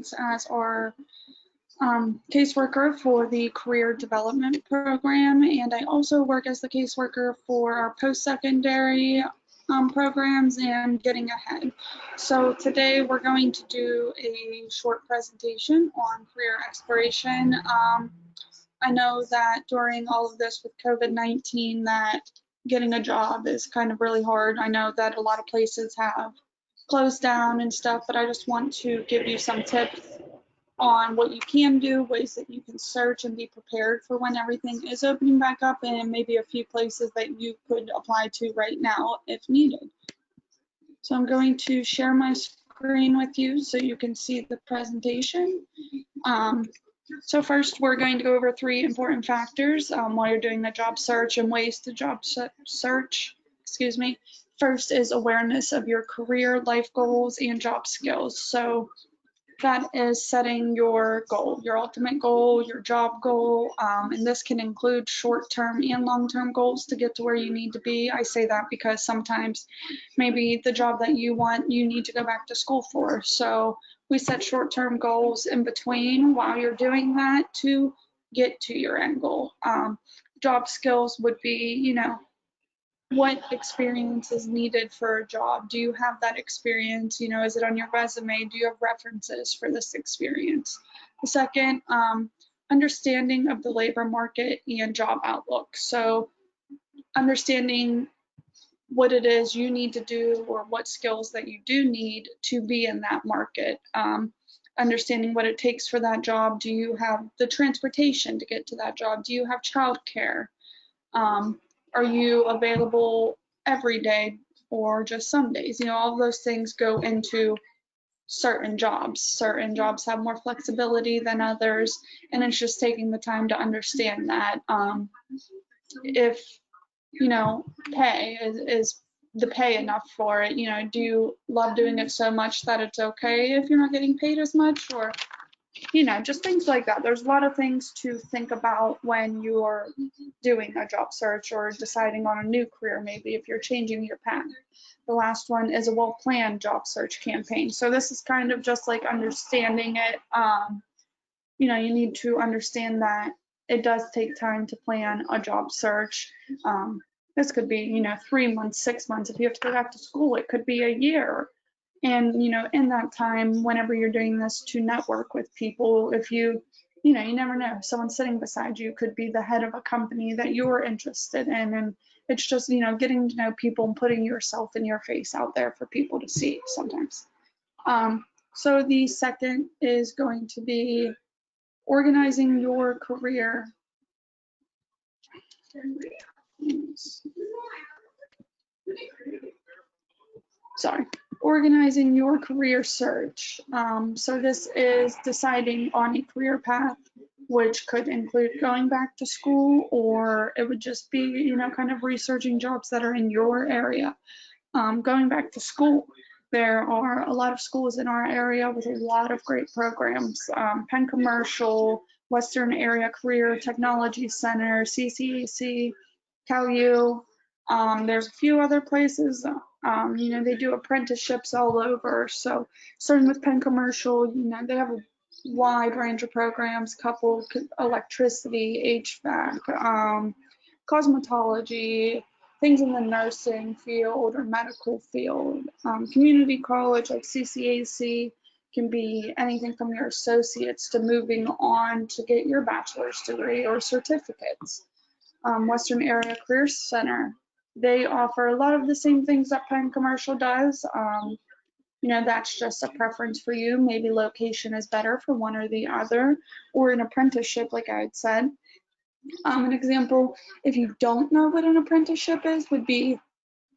experience as our caseworker for the career development program, and I also work as the caseworker for our post-secondary programs and Getting Ahead. So today we're going to do a short presentation on career exploration. I know that during all of this with COVID-19 that getting a job is kind of really hard. I know that a lot of places have closed down and stuff, but I just want to give you some tips on what you can do, ways that you can search and be prepared for when everything is opening back up, and maybe a few places that you could apply to right now if needed. So I'm going to share my screen with you so you can see the presentation. So first, we're going to go over 3 important factors while you're doing the job search and ways to job search. Excuse me. First is awareness of your career, life goals, and job skills. So that is setting your goal, your ultimate goal, your job goal, and this can include short-term and long-term goals to get to where you need to be. I say that because sometimes maybe the job that you want, you need to go back to school for. So we set short-term goals in between while you're doing that to get to your end goal. Job skills would be, you know, what experience is needed for a job? Do you have that experience? You know, is it on your resume? Do you have references for this experience? The second, understanding of the labor market and job outlook. So understanding what it is you need to do or what skills that you do need to be in that market. Understanding what it takes for that job. Do you have the transportation to get to that job? Do you have childcare? Are you available every day or just some days? You know, all of those things go into certain jobs. Certain jobs have more flexibility than others, and it's just taking the time to understand that. If, you know, pay is the pay enough for it? You know, do you love doing it so much that it's okay if you're not getting paid as much? Or, you know, just things like that. There's a lot of things to think about when you're doing a job search or deciding on a new career, maybe if you're changing your path. The last one is a well-planned job search campaign. So this is kind of just like understanding it. You know, you need to understand that it does take time to plan a job search. This could be, you know, 3 months, 6 months. If you have to go back to school, it could be a year. And, you know, in that time, whenever you're doing this, to network with people. If you know, you never know. Someone sitting beside you could be the head of a company that you're interested in. And it's just, you know, getting to know people and putting yourself and your face out there for people to see sometimes. So the second is going to be organizing your career. Sorry. Organizing your career search. So this is deciding on a career path, which could include going back to school, or it would just be, you know, kind of researching jobs that are in your area. Going back to school, there are a lot of schools in our area with a lot of great programs. Penn Commercial, Western Area Career Technology Center, CCAC, CalU. There's a few other places. You know, they do apprenticeships all over. So starting with Penn Commercial, you know, they have a wide range of programs, coupled electricity, HVAC, cosmetology, things in the nursing field or medical field. Community college like CCAC can be anything from your associates to moving on to get your bachelor's degree or certificates. Western Area Career Center, they offer a lot of the same things that Penn Commercial does. You know, that's just a preference for you. Maybe location is better for one or the other, or an apprenticeship, like I had said. An example, if you don't know what an apprenticeship is, would be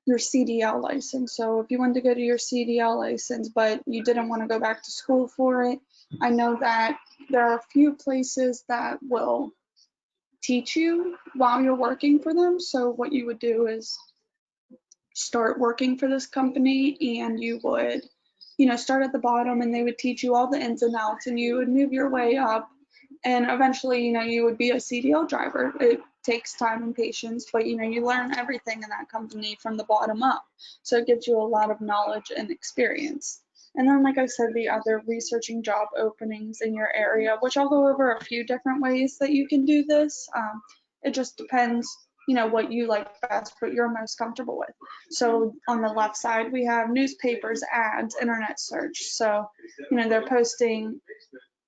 your CDL license. So if you wanted to go to your CDL license, but you didn't want to go back to school for it, I know that there are a few places that will teach you while you're working for them. So what you would do is start working for this company, and you would, you know, start at the bottom, and they would teach you all the ins and outs, and you would move your way up, and eventually, you know, you would be a CDL driver. It takes time and patience, but, you know, you learn everything in that company from the bottom up. So it gives you a lot of knowledge and experience. And then, like I said, the other, researching job openings in your area, which I'll go over a few different ways that you can do this. It just depends, what you like best, what you're most comfortable with. So on the left side, we have newspapers, ads, internet search. So, they're posting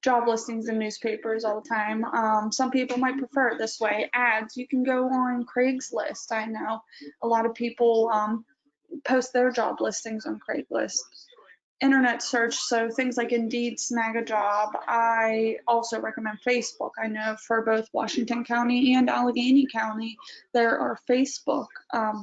job listings in newspapers all the time. Some people might prefer it this way. Ads, you can go on Craigslist. I know a lot of people post their job listings on Craigslist. Internet search, so things like Indeed, Snag a Job. I also recommend Facebook. I know for both Washington County and Allegheny County, there are Facebook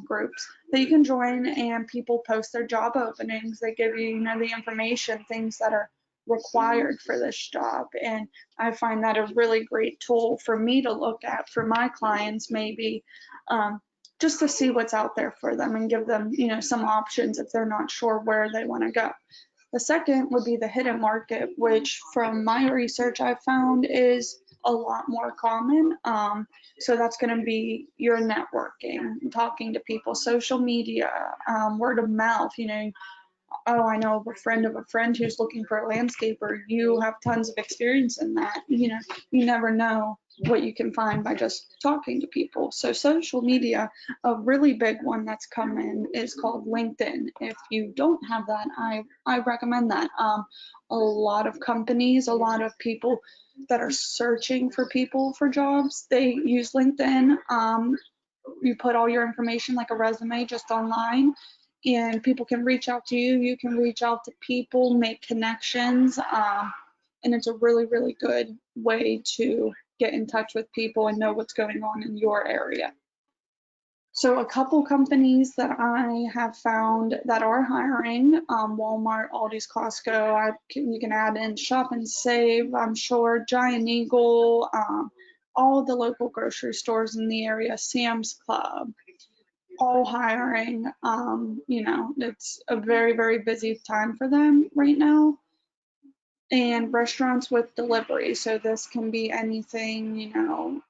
groups that you can join, and people post their job openings. They give you, the information, things that are required for this job. And I find that a really great tool for me to look at for my clients, maybe just to see what's out there for them and give them, some options if they're not sure where they want to go. The second would be the hidden market, which from my research I've found is a lot more common. So that's going to be your networking, talking to people, social media, word of mouth, oh, I know of a friend who's looking for a landscaper. You have tons of experience in that. You never know what you can find by just talking to people. So social media, a really big one that's come in is called LinkedIn. If you don't have that, I recommend that. A lot of companies, a lot of people that are searching for people for jobs, they use LinkedIn. You put all your information like a resume just online, and people can reach out to you. You can reach out to people, make connections, and it's a really, really good way to get in touch with people and know what's going on in your area. So a couple companies that I have found that are hiring, Walmart, Aldi's, Costco, you can add in Shop and Save, I'm sure, Giant Eagle, all of the local grocery stores in the area, Sam's Club, all hiring. It's a very, very busy time for them right now. And restaurants with delivery. So this can be anything,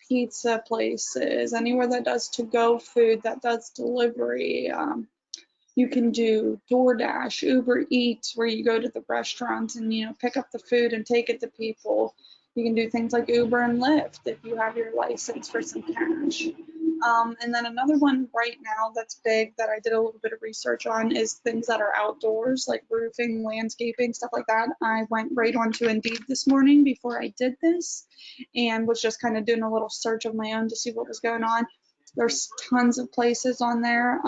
pizza places, anywhere that does to-go food, that does delivery. You can do DoorDash, Uber Eats, where you go to the restaurants and, pick up the food and take it to people. You can do things like Uber and Lyft if you have your license for some cash. And then another one right now that's big that I did a little bit of research on is things that are outdoors, like roofing, landscaping, stuff like that. I went right onto Indeed this morning before I did this and was just kind of doing a little search of my own to see what was going on. There's tons of places on there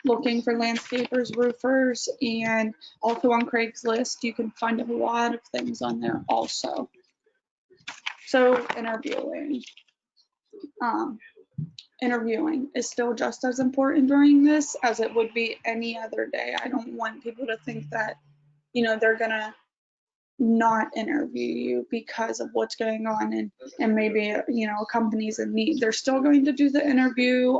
looking for landscapers, roofers, and also on Craigslist, you can find a lot of things on there also. So interviewing is still just as important during this as it would be any other day. I don't want people to think that, they're gonna not interview you because of what's going on and maybe, a company's in need. They're still going to do the interview.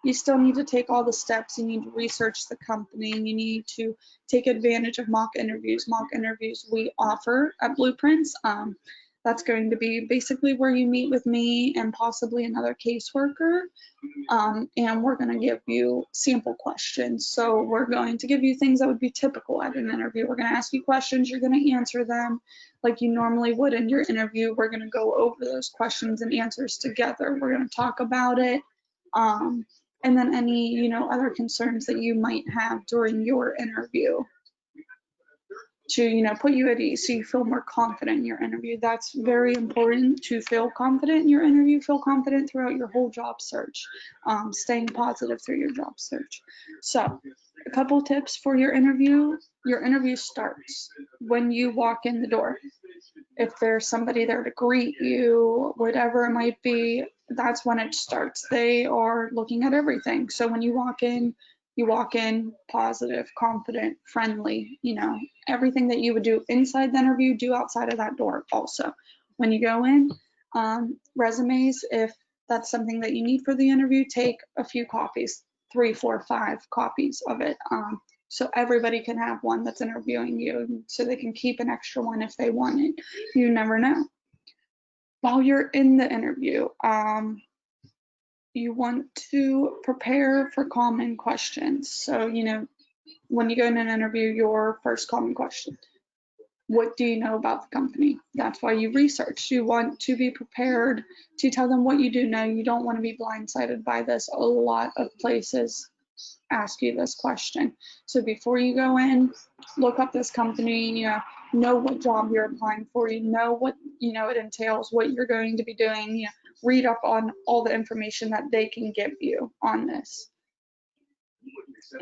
You still need to take all the steps. You need to research the company. You need to take advantage of mock interviews. Mock interviews we offer at Blueprints. That's going to be basically where you meet with me and possibly another caseworker. And we're going to give you sample questions. So we're going to give you things that would be typical at an interview. We're going to ask you questions. You're going to answer them like you normally would in your interview. We're going to go over those questions and answers together. We're going to talk about it. And then any, other concerns that you might have during your interview to, put you at ease so you feel more confident in your interview. That's very important, to feel confident in your interview, feel confident throughout your whole job search, staying positive through your job search. So a couple tips for your interview. Your interview starts when you walk in the door. If there's somebody there to greet you, whatever it might be, that's when it starts. They are looking at everything. So when you walk in positive, confident, friendly, everything that you would do inside the interview, do outside of that door also. When you go in, resumes, if that's something that you need for the interview, take a few copies, 3, 4, 5 copies of it. So everybody can have one that's interviewing you, so they can keep an extra one if they want it. You never know. While you're in the interview, you want to prepare for common questions. So, When you go in an interview, your first common question: what do you know about the company? That's why you research. You want to be prepared to tell them what you do know. You don't want to be blindsided by this. A lot of places ask you this question. So before you go in, look up this company, know what job you're applying for, know what, it entails, what you're going to be doing, read up on all the information that they can give you on this.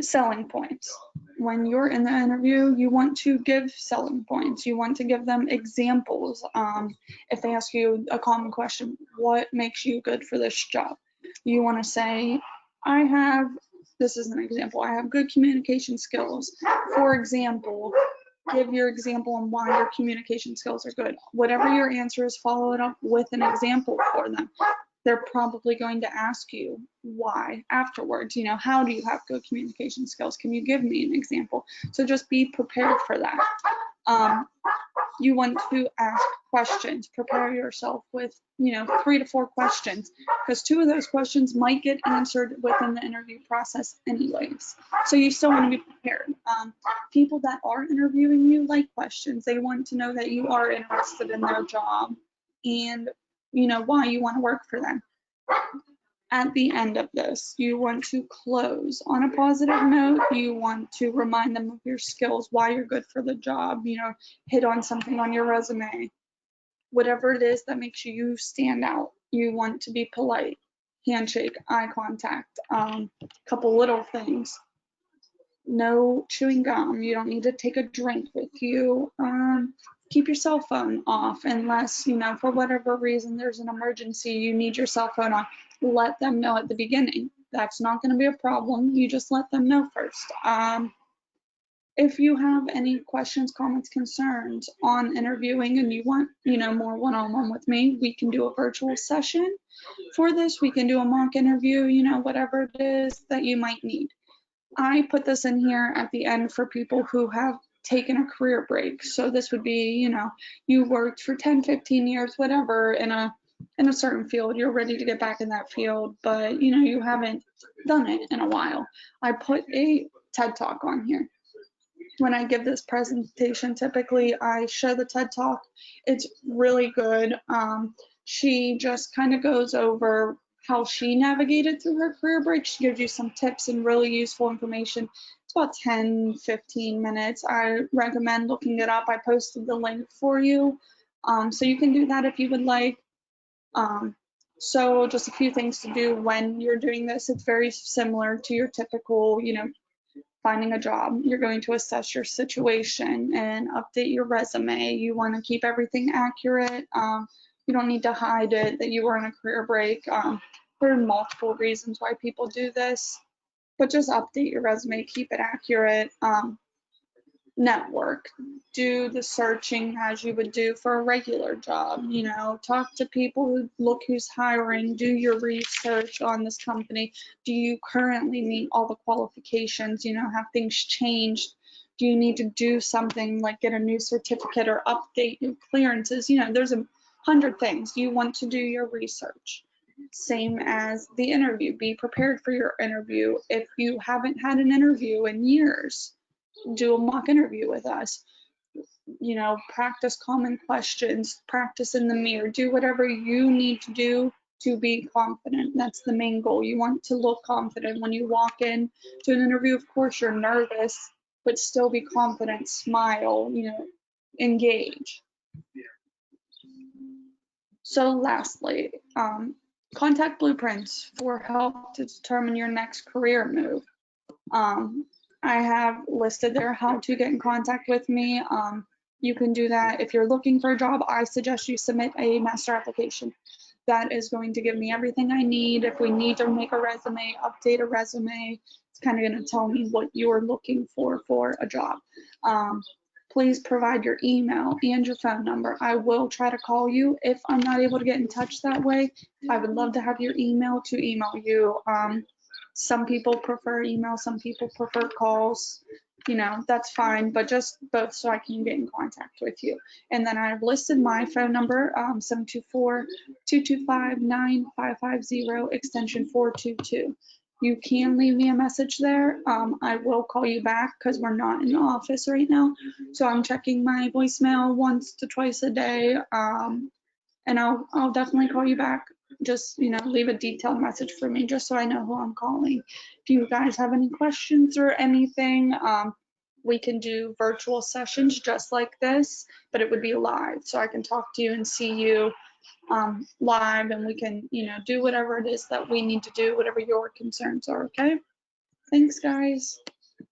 Selling points. When you're in the interview, you want to give selling points. You want to give them examples. If they ask you a common question, what makes you good for this job? You want to say, this is an example, I have good communication skills. For example, give your example on why your communication skills are good. Whatever your answer is, follow it up with an example for them. They're probably going to ask you why afterwards. How do you have good communication skills? Can you give me an example? So just be prepared for that. You want to ask questions. Prepare yourself with, 3 to 4 questions, because 2 of those questions might get answered within the interview process anyways. So you still want to be prepared. People that are interviewing you like questions. They want to know that you are interested in their job and why you want to work for them. At the end of this, you want to close on a positive note. You want to remind them of your skills, why you're good for the job, hit on something on your resume, whatever it is that makes you stand out. You want to be polite, handshake, eye contact, couple little things. No chewing gum. You don't need to take a drink with you. Keep your cell phone off unless, for whatever reason, there's an emergency, you need your cell phone off. Let them know at the beginning. That's not going to be a problem. You just let them know first. If you have any questions, comments, concerns on interviewing and you want, more one-on-one with me, we can do a virtual session for this. We can do a mock interview, whatever it is that you might need. I put this in here at the end for people who have taken a career break. So this would be, you worked for 10, 15 years, whatever, in a certain field. You're ready to get back in that field, but you haven't done it in a while. I put a TED Talk on here. When I give this presentation, typically I show the TED Talk. It's really good. She just kind of goes over how she navigated through her career break. She gives you some tips and really useful information. It's about 10, 15 minutes. I recommend looking it up. I posted the link for you. So you can do that if you would like. So just a few things to do when you're doing this. It's very similar to your typical, finding a job. You're going to assess your situation and update your resume. You want to keep everything accurate. You don't need to hide it that you were on a career break. There are multiple reasons why people do this, but just update your resume, keep it accurate. Network, do the searching as you would do for a regular job. Talk to people who look who's hiring, do your research on this company. Do you currently meet all the qualifications? Have things changed? Do you need to do something like get a new certificate or update your clearances? There's 100 things. You want to do your research. Same as the interview. Be prepared for your interview. If you haven't had an interview in years, do a mock interview with us. Practice common questions, practice in the mirror, do whatever you need to do to be confident. That's the main goal. You want to look confident when you walk in to an interview. Of course, you're nervous, but still be confident, smile, engage. So lastly, contact blueprints for help to determine your next career move. I have listed there how to get in contact with me. You can do that. If you're looking for a job, I suggest you submit a master application. That is going to give me everything I need. If we need to make a resume, update a resume, it's kind of going to tell me what you're looking for a job. Please provide your email and your phone number. I will try to call you if I'm not able to get in touch that way. I would love to have your email to email you. Some people prefer email, some people prefer calls. That's fine, but just both so I can get in contact with you. And then I've listed my phone number, 724-225-9550, extension 422. you can leave me a message there. I will call you back because we're not in the office right now. So I'm checking my voicemail once to twice a day. And I'll definitely call you back. Just, leave a detailed message for me just so I know who I'm calling. If you guys have any questions or anything, we can do virtual sessions just like this, but it would be live. So I can talk to you and see you live, and we can, do whatever it is that we need to do, whatever your concerns are. Okay. Thanks, guys.